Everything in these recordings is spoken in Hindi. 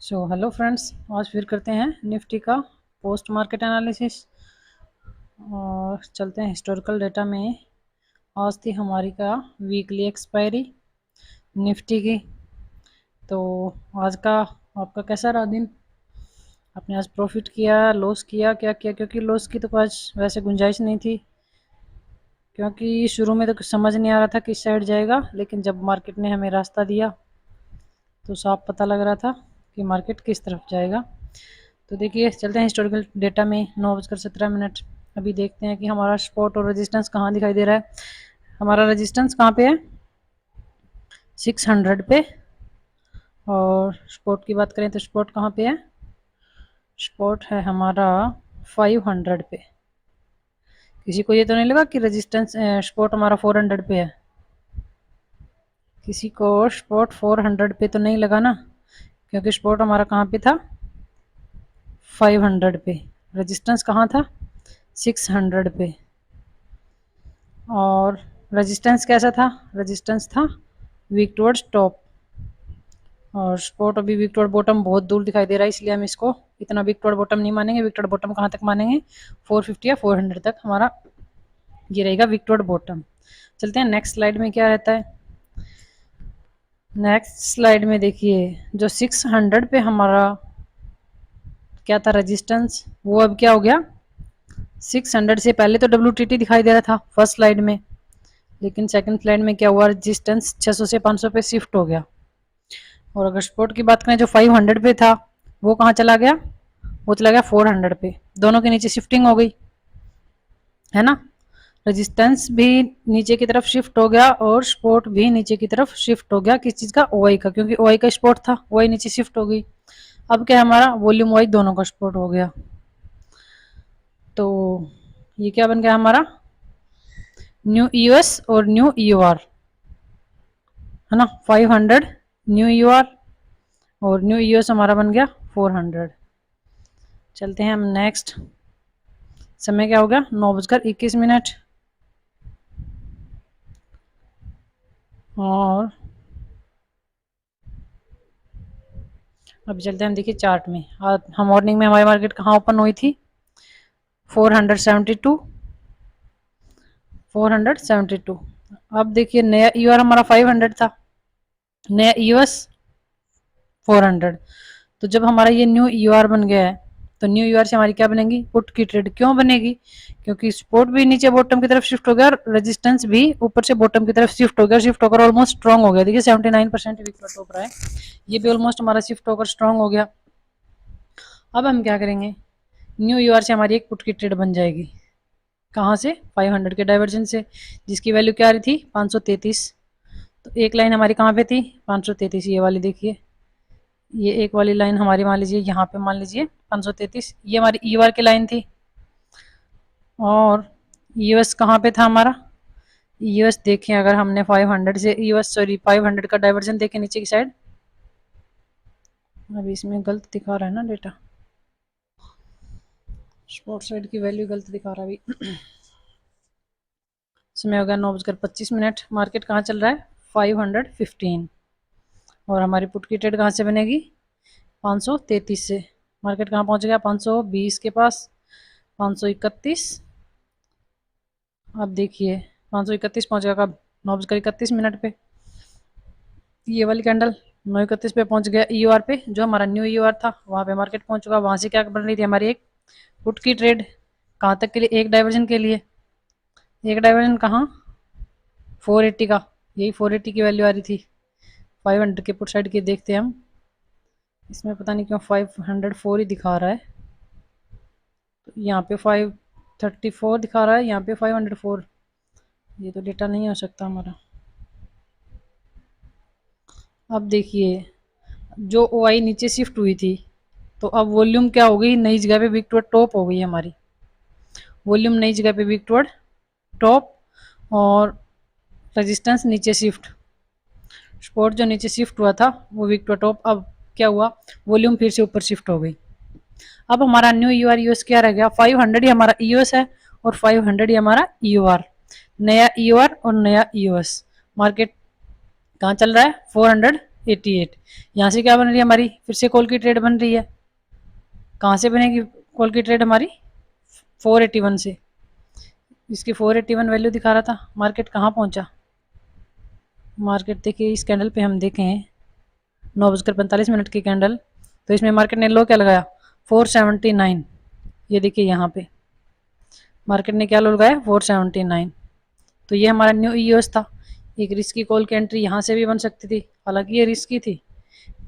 हेलो फ्रेंड्स, आज फिर करते हैं निफ्टी का पोस्ट मार्केट एनालिसिस और चलते हैं हिस्टोरिकल डेटा में। आज थी हमारी का वीकली एक्सपायरी निफ्टी की। तो आज का आपका कैसा रहा दिन? आपने आज प्रॉफिट किया, लॉस किया, क्या किया? क्योंकि लॉस की तो आज वैसे गुंजाइश नहीं थी, क्योंकि शुरू में तो कुछ समझ नहीं आ रहा था किस साइड जाएगा, लेकिन जब मार्केट ने हमें रास्ता दिया तो साफ पता लग रहा था कि मार्केट किस तरफ जाएगा। तो देखिए, चलते हैं हिस्टोरिकल डेटा में। 9:17। अभी देखते हैं कि हमारा सपोर्ट और रेजिस्टेंस कहाँ दिखाई दे रहा है। हमारा रेजिस्टेंस कहाँ पे है? 600 पे। और सपोर्ट की बात करें तो सपोर्ट कहाँ पे है? सपोर्ट है हमारा 500 पे। किसी को ये तो नहीं लगा कि रेजिस्टेंस सपोर्ट हमारा 400 पे है? किसी को सपोर्ट 400 पे तो नहीं लगा ना, क्योंकि सपोर्ट हमारा कहाँ पे था? 500 पे। रेजिस्टेंस कहाँ था? 600 पे। और रेजिस्टेंस कैसा था? रेजिस्टेंस था वीक टुवर्ड्स टॉप, और सपोर्ट अभी वीक टुवर्ड बॉटम बहुत दूर दिखाई दे रहा है, इसलिए हम इसको इतना वीक टुवर्ड बॉटम नहीं मानेंगे। वीक टुवर्ड बॉटम कहाँ तक मानेंगे? 450 या 400 तक हमारा ये रहेगा वीक टुवर्ड बॉटम। चलते हैं नेक्स्ट स्लाइड में क्या रहता है। नेक्स्ट स्लाइड में देखिए, जो 600 पे हमारा क्या था रेजिस्टेंस, वो अब क्या हो गया? 600 से पहले तो WTT दिखाई दे रहा था फर्स्ट स्लाइड में, लेकिन सेकंड स्लाइड में क्या हुआ? रेजिस्टेंस 600 से 500 पे शिफ्ट हो गया। और अगर सपोर्ट की बात करें, जो 500 पे था वो कहाँ चला गया? वो चला गया 400 पे। दोनों के नीचे शिफ्टिंग हो गई है ना। रेजिस्टेंस भी नीचे की तरफ शिफ्ट हो गया और सपोर्ट भी नीचे की तरफ शिफ्ट हो गया। किस चीज़ का? OI का, क्योंकि OI का सपोर्ट था, OI नीचे शिफ्ट हो गई। अब क्या हमारा वॉल्यूम वाइज दोनों का सपोर्ट हो गया। तो ये क्या बन गया हमारा? न्यू EOS और न्यू EOR, है ना। 500 न्यू EOR और न्यू EOS हमारा बन गया 400। चलते हैं हम नेक्स्ट। समय क्या हो गया? 9:21। और अभी चलते हैं हम, देखिए चार्ट में। हम मॉर्निंग में हमारी मार्केट कहाँ ओपन हुई थी? 472। 472। अब देखिए, नया EOR हमारा 500 था, नया EOS 400। तो जब हमारा ये न्यू EOR बन गया है, तो न्यू EOR से हमारी क्या बनेगी? पुट की ट्रेड। क्यों बनेगी? क्योंकि सपोर्ट भी नीचे बॉटम की तरफ शिफ्ट हो गया और रेजिस्टेंस भी ऊपर से बॉटम की तरफ शिफ्ट हो गया। शिफ्ट होकर ऑलमोस्ट स्ट्रॉन्ग हो गया। देखिए 79% वीक पर टॉप रहा है, ये भी ऑलमोस्ट हमारा शिफ्ट होकर स्ट्रॉन्ग हो गया। अब हम क्या करेंगे? न्यू EOR से हमारी एक पुट की ट्रेड बन जाएगी। कहाँ से? 500 के डाइवर्जन से, जिसकी वैल्यू क्या आ रही थी? 533। तो एक लाइन हमारी कहाँ पे थी? 533, ये वाली देखिए। ये एक वाली लाइन हमारी मान लीजिए यहाँ पे, मान लीजिए 533, ये हमारी EOR की लाइन थी। और EOS कहाँ पे था हमारा? EOS देखें, अगर हमने 500 से EOS, सॉरी 500 का डाइवर्जन देखें नीचे की साइड। अभी इसमें गलत दिखा रहा है ना डेटा, स्पॉट साइड की वैल्यू गलत दिखा रहा है अभी। समय हो गया 9:25। मार्केट कहाँ चल रहा है? 515। और हमारी पुट की ट्रेड कहाँ से बनेगी? 533 से। मार्केट कहाँ पहुँच गया? 520 के पास, 531। अब देखिए 531 पहुँच गया कब? 9:31 पे। ये वाली कैंडल 9:31 पे पहुँच गया EOR पे, जो हमारा न्यू EOR था वहाँ पे मार्केट पहुँच चुका। वहाँ से क्या बन रही थी हमारी? एक पुट की ट्रेड। कहाँ तक के लिए? एक डाइवर्जन के लिए। एक डाइवर्जन कहाँ? 480 का। यही 480 की वैल्यू आ रही थी 500 के पुट साइड की। देखते हैं हम, इसमें पता नहीं क्यों 504 ही दिखा रहा है। तो यहाँ पे 534 दिखा रहा है, यहाँ पे 504। ये तो डेटा नहीं हो सकता हमारा। अब देखिए, जो OI नीचे शिफ्ट हुई थी, तो अब वॉल्यूम क्या हो गई? नई जगह पे वीक टुवर्ड टॉप हो गई हमारी। वॉल्यूम नई जगह पे वीक टुवर्ड टॉप, और रेजिस्टेंस नीचे शिफ्ट। सपोर्ट जो नीचे शिफ्ट हुआ था वो वीक टू टॉप। अब क्या हुआ? वॉल्यूम फिर से ऊपर शिफ्ट हो गई। अब हमारा न्यू EOR EOS क्या रह गया? 500 ही हमारा EOS है और 500 ही हमारा EOR। नया EOR और नया EOS। मार्केट कहाँ चल रहा है? 400 488। यहाँ से क्या बन रही है हमारी, फिर से कॉल की ट्रेड बन रही है। कहाँ से बनेगी कॉल की ट्रेड हमारी, 481 से। इसकी 481 वैल्यू दिखा रहा था, मार्केट कहाँ पहुँचा, मार्केट देखिए इस कैंडल पे हम देखें 9:45 की कैंडल, तो इसमें मार्केट ने लो क्या लगाया, 479। ये देखिए यहाँ पे मार्केट ने क्या लो लगाया, 479। तो ये हमारा न्यू ईओएस था। एक रिस्की कॉल की एंट्री यहाँ से भी बन सकती थी, हालांकि ये रिस्की थी।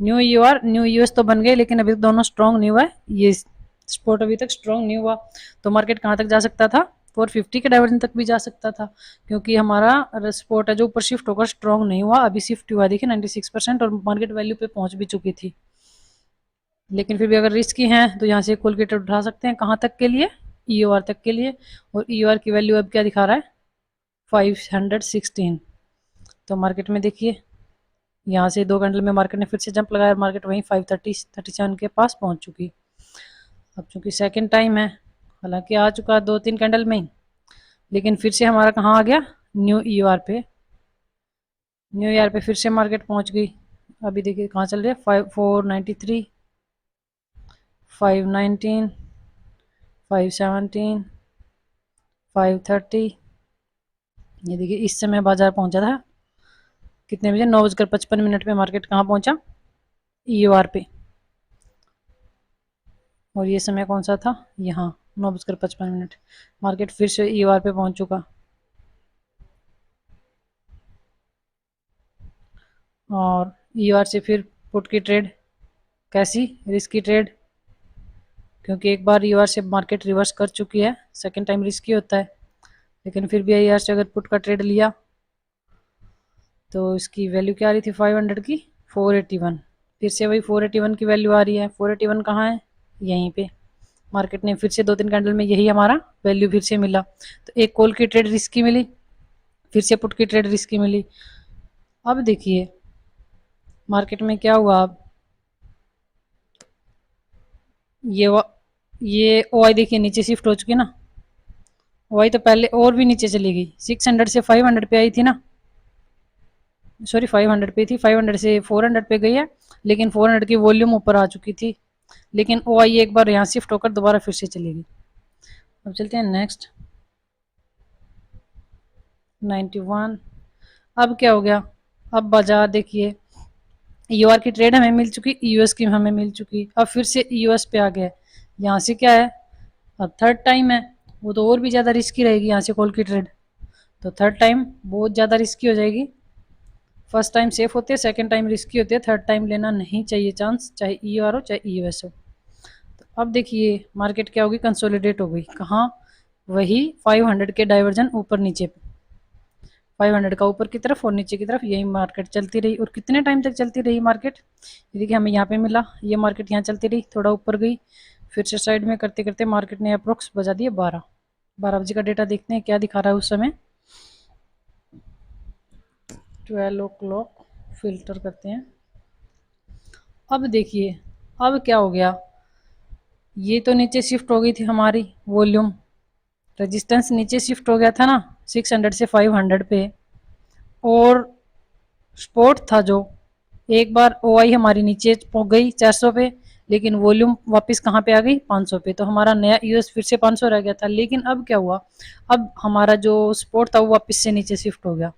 न्यू ईओआर न्यू ईओएस तो बन गए, लेकिन अभी दोनों स्ट्रॉन्ग नहीं हुआ है, ये स्पॉट अभी तक स्ट्रॉन्ग नहीं हुआ। तो मार्केट कहाँ तक जा सकता था, 450 के डाइवर्जन तक भी जा सकता था, क्योंकि हमारा स्पॉट है जो ऊपर शिफ्ट होकर स्ट्रॉन्ग नहीं हुआ, अभी शिफ्ट हुआ देखिए 96% और मार्केट वैल्यू पे पहुंच भी चुकी थी। लेकिन फिर भी अगर रिस्की हैं तो यहाँ से कॉल की ट्रेड उठा सकते हैं, कहाँ तक के लिए, ईओआर तक के लिए। और ईओआर की वैल्यू अब क्या दिखा रहा है, 516। तो मार्केट में देखिए यहाँ से 2 कैंडल में मार्केट ने फिर से जंप लगाया, मार्केट वहीं 537 के पास पहुंच चुकी। अब चूंकि सेकंड टाइम है, हालांकि आ चुका 2-3 कैंडल में ही, लेकिन फिर से हमारा कहाँ आ गया, न्यू ईओआर पे। न्यू ईयर पे फिर से मार्केट पहुंच गई। अभी देखिए कहाँ चल रही है, 493, 519, 517, 530। ये देखिए इस समय बाजार पहुंचा था कितने बजे, 9:55 पे मार्केट कहाँ पहुंचा, ईओआर पे। और ये समय कौन सा था, यहाँ 9:55 मार्केट फिर से ईओआर पे पहुंच चुका। और ईओआर से फिर पुट की ट्रेड, कैसी, रिस्की ट्रेड, क्योंकि एक बार ईओआर से मार्केट रिवर्स कर चुकी है, सेकेंड टाइम रिस्की होता है। लेकिन फिर भी ईओआर से अगर पुट का ट्रेड लिया तो इसकी वैल्यू क्या आ रही थी 500 की, 481। फिर से वही 481 की वैल्यू आ रही है। 481 कहाँ है, यहीं पे। मार्केट ने फिर से 2-3 कैंडल में यही हमारा वैल्यू फिर से मिला। तो एक कॉल की ट्रेड रिस्की मिली, फिर से पुट की ट्रेड रिस्की मिली। अब देखिए मार्केट में क्या हुआ, अब ये ओ आई देखिए नीचे शिफ्ट हो चुकी ना। ओ आई तो पहले और भी नीचे चली गई, 600 से 500 पे आई थी ना, सॉरी 500 पे थी, 500 से 400 पे गई है, लेकिन 400 की वॉल्यूम ऊपर आ चुकी थी। लेकिन ओ आई एक बार यहाँ शिफ्ट होकर दोबारा फिर से चली गई। अब चलते हैं नेक्स्ट 91। अब क्या हो गया, अब बाजार देखिए यूआर की ट्रेड हमें मिल चुकी, यूएस की हमें मिल चुकी, अब फिर से यूएस पे आ गया। यहाँ से क्या है, अब थर्ड टाइम है, वो तो और भी ज़्यादा रिस्की रहेगी यहाँ से कॉल की ट्रेड। तो थर्ड टाइम बहुत ज़्यादा रिस्की हो जाएगी। फर्स्ट टाइम सेफ होते हैं, सेकंड टाइम रिस्की होते हैं, थर्ड टाइम लेना नहीं चाहिए चांस, चाहे ईओआर हो चाहे ईयूएस हो। तो अब देखिए मार्केट क्या होगी, कंसोलिडेट हो गई कहाँ, वही 500 के डाइवर्जन ऊपर नीचे, 500 का ऊपर की तरफ और नीचे की तरफ, यही मार्केट चलती रही। और कितने टाइम तक चलती रही मार्केट, देखिए हमें यहाँ पे मिला, ये मार्केट यहाँ चलती रही, थोड़ा ऊपर गई, फिर से साइड में करते करते मार्केट ने अप्रोक्स बजा दिए 12 बजे का डेटा देखते हैं क्या दिखा रहा है उस समय। 12 o'clock फिल्टर करते हैं। अब देखिए अब क्या हो गया, ये तो नीचे शिफ्ट हो गई थी हमारी वॉल्यूम, रेजिस्टेंस नीचे शिफ्ट हो गया था ना 600 से 500 पे, और स्पोर्ट था जो, एक बार ओ आई हमारी नीचे पहुंच गई 400 पे, लेकिन वॉल्यूम वापस कहाँ पे आ गई 500 पे, तो हमारा नया यूएस फिर से 500 रह गया था। लेकिन अब क्या हुआ, अब हमारा जो स्पोर्ट था वो वापस से नीचे शिफ्ट हो गया।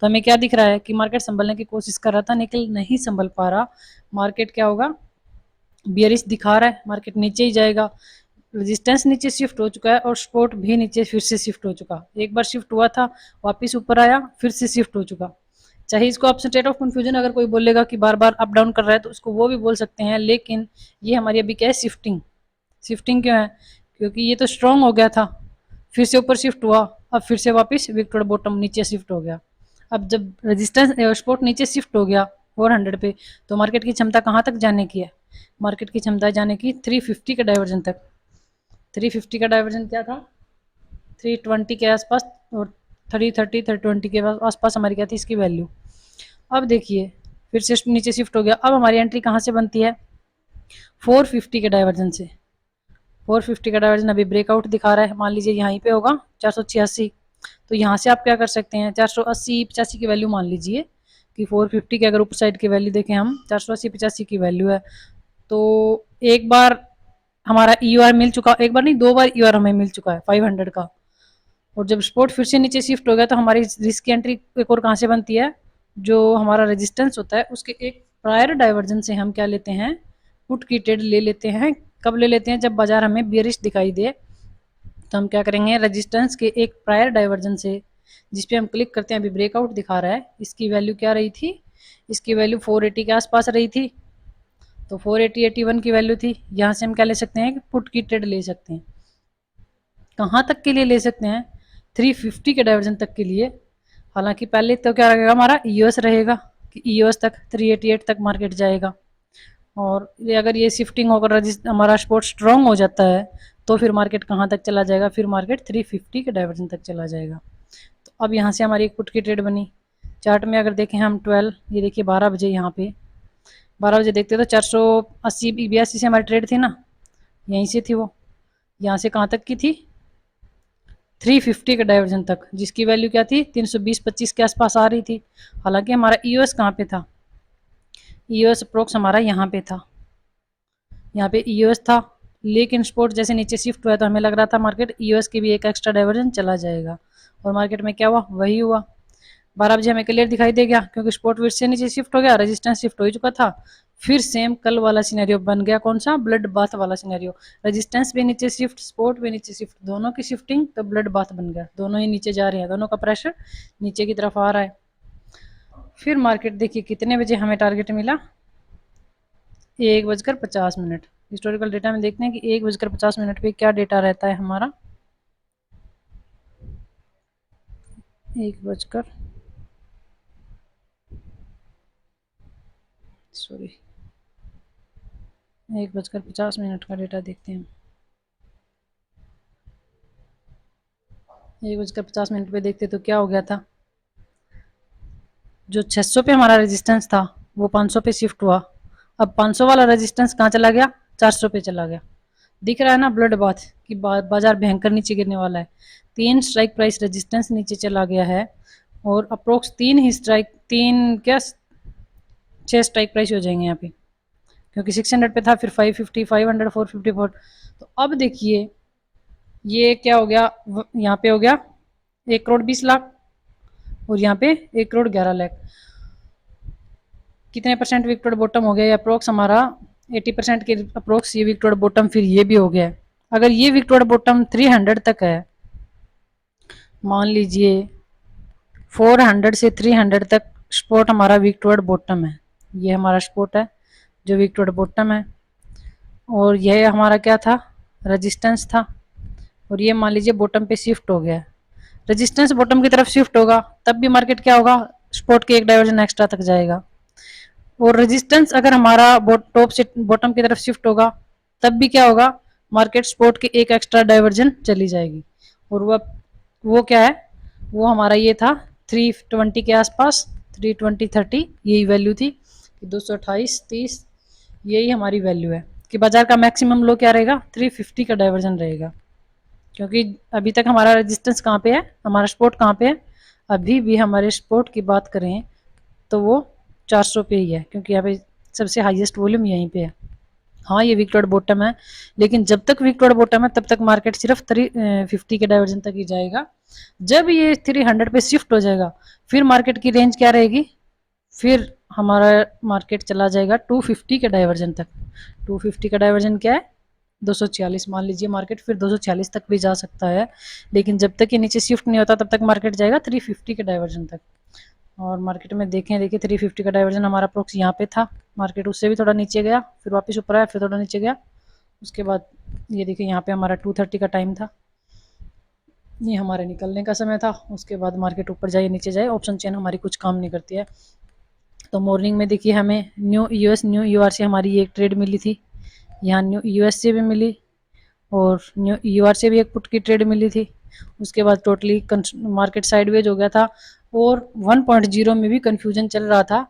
तो हमें क्या दिख रहा है कि मार्केट संभलने की कोशिश कर रहा था, निकल नहीं संभल पा रहा। मार्केट क्या होगा, बियरिश दिखा रहा है, मार्केट नीचे ही जाएगा। रेजिस्टेंस नीचे शिफ्ट हो चुका है और सपोर्ट भी नीचे फिर से शिफ्ट हो चुका, एक बार शिफ्ट हुआ था वापस ऊपर आया फिर से शिफ्ट हो चुका। चाहे इसको आप स्टेट ऑफ कंफ्यूजन अगर कोई बोलेगा कि बार बार अप डाउन कर रहा है तो उसको वो भी बोल सकते हैं, लेकिन ये हमारी अभी क्या है, शिफ्टिंग। शिफ्टिंग क्यों है, क्योंकि ये तो स्ट्रॉन्ग हो गया था, फिर से ऊपर शिफ्ट हुआ, अब फिर से वापस विक्टोर बॉटम नीचे शिफ्ट हो गया। अब जब रेजिस्टेंस सपोर्ट नीचे शिफ्ट हो गया 400 पे, तो मार्केट की क्षमता कहाँ तक जाने की है, मार्केट की क्षमता जाने की 350 के डाइवर्जन तक। 350 का डाइवर्जन क्या था, 320 के आसपास, और 330 320 के आसपास हमारी क्या थी इसकी वैल्यू। अब देखिए फिर से नीचे शिफ्ट हो गया, अब हमारी एंट्री कहाँ से बनती है, 450 के डाइवर्जन से। 450 का डाइवर्जन अभी ब्रेकआउट दिखा रहा है, मान लीजिए यहीं पे होगा 486। तो यहाँ से आप क्या कर सकते हैं, 480 85 की वैल्यू मान लीजिए, कि 450 की अगर ऊपर साइड की वैल्यू देखें हम 480-85 की वैल्यू है, तो एक बार हमारा EOR मिल चुका, एक बार नहीं 2 बार EOR हमें मिल चुका है 500 का। और जब स्पॉट फिर से नीचे शिफ्ट हो गया तो हमारी रिस्क की एंट्री एक और कहाँ से बनती है, जो हमारा रेजिस्टेंस होता है उसके एक प्रायर डाइवर्जन से हम क्या लेते हैं, पुट की ट्रेड ले लेते हैं। कब ले लेते हैं, जब बाजार हमें बेरिश दिखाई दे, तो हम क्या करेंगे, रेजिस्टेंस के एक प्रायर डाइवर्जन से जिस पे हम क्लिक करते हैं, अभी ब्रेकआउट दिखा रहा है, इसकी वैल्यू क्या रही थी, इसकी वैल्यू 480 के आसपास रही थी, तो 480-81 की वैल्यू थी। यहाँ से हम क्या ले सकते हैं कि पुट की ट्रेड ले सकते हैं। कहाँ तक के लिए ले सकते हैं, 350 के डाइवर्जन तक के लिए। हालांकि पहले तो क्या रहेगा, हमारा EOS रहेगा कि EOS तक 388 तक मार्केट जाएगा। और ये अगर ये शिफ्टिंग होकर हमारा स्पोर्ट स्ट्रॉन्ग हो जाता है तो फिर मार्केट कहाँ तक चला जाएगा, फिर मार्केट 350 के डाइवर्जन तक चला जाएगा। तो अब यहाँ से हमारी एक पुट की ट्रेड बनी। चार्ट में अगर देखें हम 12, ये देखिए 12 बजे, यहाँ पे 12 बजे देखते तो 480-82 से हमारी ट्रेड थी ना, यहीं से थी वो, यहाँ से कहाँ तक की थी, 350 के डाइवर्जन तक, जिसकी वैल्यू क्या थी, 320-25 के आसपास आ रही थी। हालांकि हमारा EOS कहाँ पे था, EOS अप्रोक्स हमारा यहाँ पे था, यहाँ पे EOS था। लेकिन स्पोर्ट जैसे नीचे शिफ्ट हुआ तो हमें लग रहा था मार्केट EOS की भी एक एक्स्ट्रा डाइवर्जन चला जाएगा, और मार्केट में क्या हुआ, वही हुआ। 12 बजे हमें क्लियर दिखाई दे गया, क्योंकि स्पोर्ट फिर से नीचे शिफ्ट हो गया, रेजिस्टेंस शिफ्ट हो ही चुका था। फिर सेम कल वाला सिनेरियो बन गया, कौन सा, ब्लड बाथ वाला सिनेरियो। रेजिस्टेंस भी नीचे शिफ्ट, स्पोर्ट भी नीचे शिफ्ट, दोनों की शिफ्टिंग तो ब्लड बाथ बन गया, दोनों ही नीचे जा रहे हैं, दोनों का प्रेशर नीचे की तरफ आ रहा है। फिर मार्केट देखिए कितने बजे हमें टारगेट मिला, 1:50। हिस्टोरिकल डेटा में देखते हैं कि 1:50 पे क्या डेटा रहता है हमारा, 1:50 का डेटा देखते हैं। 1:50 पे देखते तो क्या हो गया था, जो 600 पे हमारा रेजिस्टेंस था वो 500 पे शिफ्ट हुआ। अब 500 वाला रेजिस्टेंस कहाँ चला गया, 400 पे चला गया। दिख रहा है ना ब्लड बाथ कि बाजार भयंकर नीचे गिरने वाला है। 3 स्ट्राइक प्राइस रेजिस्टेंस नीचे चला गया है, और अप्रोक्स 3 ही स्ट्राइक, 3 क्या 6 स्ट्राइक प्राइस हो जाएंगे यहाँ पे, क्योंकि 600 पे था, फिर 550, 500, 454। तो अब देखिए ये क्या हो गया, यहाँ पे हो गया 1,20,00,000, और यहाँ पे 1,11,00,000। कितने परसेंट विक्टोरिया बॉटम हो गया, अप्रोक्स हमारा 80% के अप्रोक्स ये विक्टोरिया बॉटम फिर ये भी हो गया है। अगर ये विक्टोरिया बॉटम 300 तक है, मान लीजिए 400 से 300 तक स्पॉट हमारा विक्टोरिया बॉटम है, ये हमारा स्पॉट है जो विक्टोरिया बॉटम है, और यह हमारा क्या था, रेजिस्टेंस था, और ये मान लीजिए बॉटम पे शिफ्ट हो गया है। रेजिस्टेंस बॉटम की तरफ शिफ्ट होगा तब भी मार्केट क्या होगा, स्पॉट के एक डाइवर्जन एक्स्ट्रा तक जाएगा। और रेजिस्टेंस अगर हमारा टॉप से बॉटम की तरफ शिफ्ट होगा तब भी क्या होगा, मार्केट स्पॉट के एक एक्स्ट्रा डाइवर्जन चली जाएगी। और वो क्या है, वो हमारा ये था 320 के आसपास, 320-30 यही वैल्यू थी कि 228-30, यही हमारी वैल्यू है कि बाजार का मैक्सिमम लो क्या रहेगा, 350 का डाइवर्जन रहेगा। क्योंकि अभी तक हमारा रेजिस्टेंस कहाँ पे है, हमारा सपोर्ट कहाँ पे है, अभी भी हमारे सपोर्ट की बात करें तो वो 400 पे ही है, क्योंकि यहाँ पे सबसे हाईएस्ट वॉल्यूम यहीं पे है। हाँ ये विक्टोरिया बॉटम है, लेकिन जब तक विक्टोरिया बॉटम है तब तक मार्केट सिर्फ 350 के डाइवर्जन तक ही जाएगा। जब ये 300 पे शिफ्ट हो जाएगा फिर मार्केट की रेंज क्या रहेगी, फिर हमारा मार्केट चला जाएगा 250 के डाइवर्जन तक। 250 का डाइवर्जन क्या है, 246 मान लीजिए, मार्केट फिर 246 तक भी जा सकता है, लेकिन जब तक ये नीचे शिफ्ट नहीं होता तब तक मार्केट जाएगा 350 के डाइवर्जन तक। और मार्केट में देखें, देखिए 350 का डाइवर्जन हमारा अप्रोक्स यहाँ पे था, मार्केट उससे भी थोड़ा नीचे गया, फिर वापस ऊपर आया, फिर थोड़ा नीचे गया, उसके बाद ये देखिए यहाँ पे हमारा 230 का टाइम था, ये हमारे निकलने का समय था। उसके बाद मार्केट ऊपर जाए नीचे जाए, ऑप्शन चेन हमारी कुछ काम नहीं करती है। तो मॉर्निंग में देखिए हमें न्यू यूएस न्यू यूआर से हमारी एक ट्रेड मिली थी, यहाँ न्यू यूएस से भी मिली, और न्यू यूआर से भी एक पुट की ट्रेड मिली थी। उसके बाद टोटली मार्केट साइडवेज हो गया था, और 1.0 में भी कंफ्यूजन चल रहा था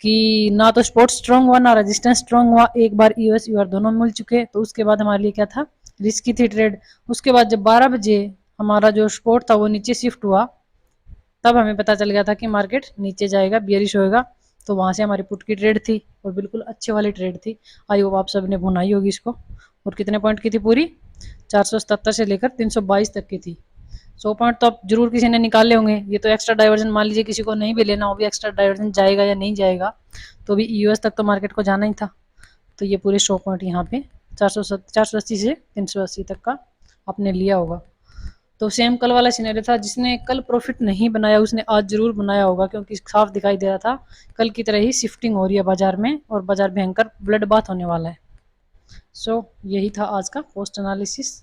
कि ना तो सपोर्ट स्ट्रॉन्ग हुआ ना रेजिस्टेंस स्ट्रॉन्ग हुआ। एक बार यूएस यूआर दोनों मिल चुके, तो उसके बाद हमारे लिए क्या था, रिस्की थी ट्रेड। उसके बाद जब 12 बजे हमारा जो सपोर्ट था वो नीचे शिफ्ट हुआ, तब हमें पता चल गया था कि मार्केट नीचे जाएगा, बियरिश होएगा। तो वहाँ से हमारी पुट की ट्रेड थी और बिल्कुल अच्छे वाली ट्रेड थी। आई होप आप सबने भुनाई होगी इसको। और कितने पॉइंट की थी पूरी? 477 से लेकर 322 तक की थी। 100 पॉइंट तो आप जरूर किसी ने निकाले होंगे। ये तो एक्स्ट्रा डाइवर्जन, मान लीजिए किसी को नहीं भी लेना हो, भी एक्स्ट्रा डाइवर्जन जाएगा या नहीं जाएगा, तो भी यूएस तक तो मार्केट को जाना ही था। तो ये पूरे 100 पॉइंट यहाँ पे 480 से 380 तक का आपने लिया होगा। तो सेम कल वाला सिनेरियो था, जिसने कल प्रॉफिट नहीं बनाया उसने आज जरूर बनाया होगा, क्योंकि साफ दिखाई दे रहा था कल की तरह ही शिफ्टिंग हो रही है बाजार में और बाजार भयंकर ब्लड बाथ होने वाला है। सो यही था आज का पोस्ट एनालिसिस।